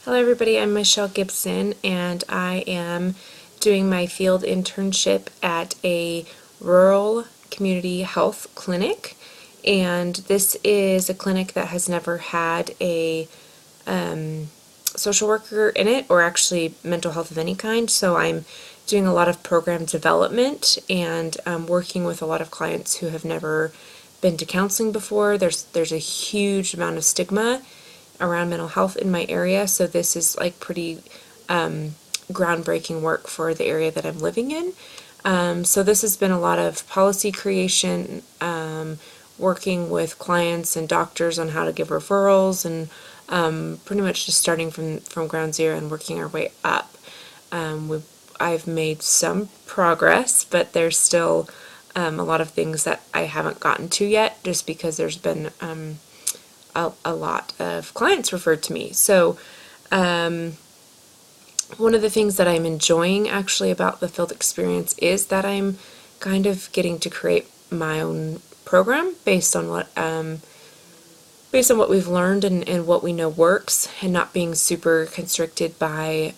Hello everybody, I'm Michelle Gibson and I am doing my field internship at a rural community health clinic, and this is a clinic that has never had a social worker in it, or actually mental health of any kind. So I'm doing a lot of program development and working with a lot of clients who have never been to counseling before. There's a huge amount of stigma around mental health in my area, so this is like pretty groundbreaking work for the area that I'm living in. So this has been a lot of policy creation, working with clients and doctors on how to give referrals, and pretty much just starting from ground zero and working our way up. I've made some progress, but there's still a lot of things that I haven't gotten to yet, just because there's been a lot of clients referred to me. So one of the things that I'm enjoying actually about the field experience is that I'm kind of getting to create my own program based on what we've learned and what we know works, and not being super constricted by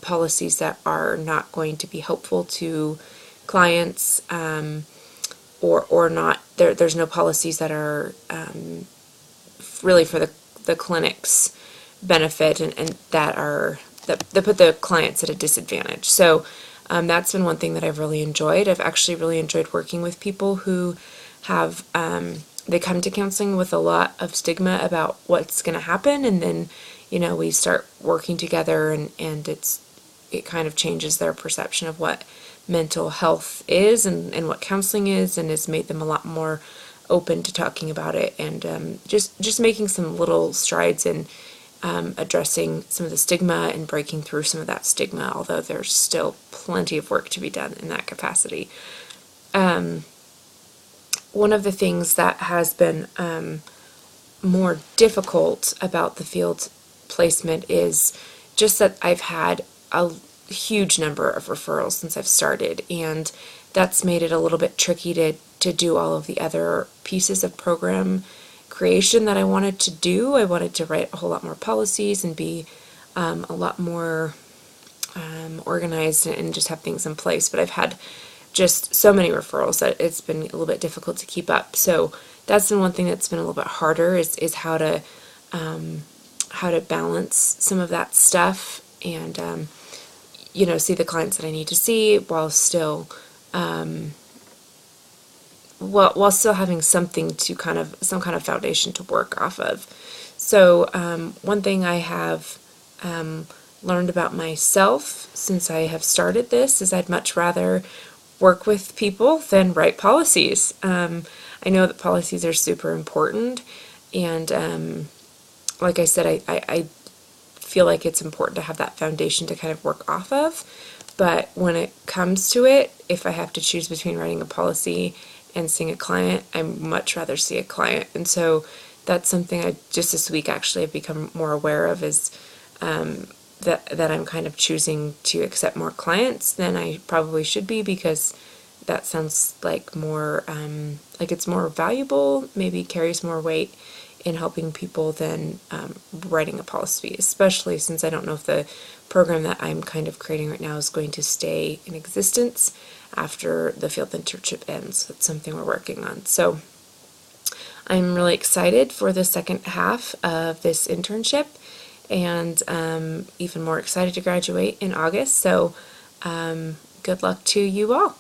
policies that are not going to be helpful to clients, or not. There's no policies that are really for the clinic's benefit, and that put the clients at a disadvantage. So that's been one thing that I've really enjoyed. I've actually really enjoyed working with people who have they come to counseling with a lot of stigma about what's going to happen, and then we start working together, and it kind of changes their perception of what mental health is and what counseling is, and has made them a lot more open to talking about it, and just making some little strides in addressing some of the stigma and breaking through some of that stigma, although there's still plenty of work to be done in that capacity. One of the things that has been more difficult about the field placement is just that I've had a huge number of referrals since I've started, and that's made it a little bit tricky to do all of the other pieces of program creation that I wanted to do. I wanted to write a whole lot more policies and be a lot more organized and just have things in place, but I've had just so many referrals that it's been a little bit difficult to keep up. So that's been one thing that's been a little bit harder, is how to balance some of that stuff, and see the clients that I need to see while still while still having something to some kind of foundation to work off of. So one thing I have learned about myself since I have started this is I'd much rather work with people than write policies. I know that policies are super important, and like I said, I feel like it's important to have that foundation to kind of work off of. But when it comes to it, if I have to choose between writing a policy and seeing a client, I'd much rather see a client. And so that's something I just this week actually have become more aware of, is that I'm kind of choosing to accept more clients than I probably should be, because that sounds like more like it's more valuable, maybe carries more weight in helping people than writing a policy, especially since I don't know if the program that I'm kind of creating right now is going to stay in existence after the field internship ends. That's something we're working on. So I'm really excited for the second half of this internship, and even more excited to graduate in August. So good luck to you all.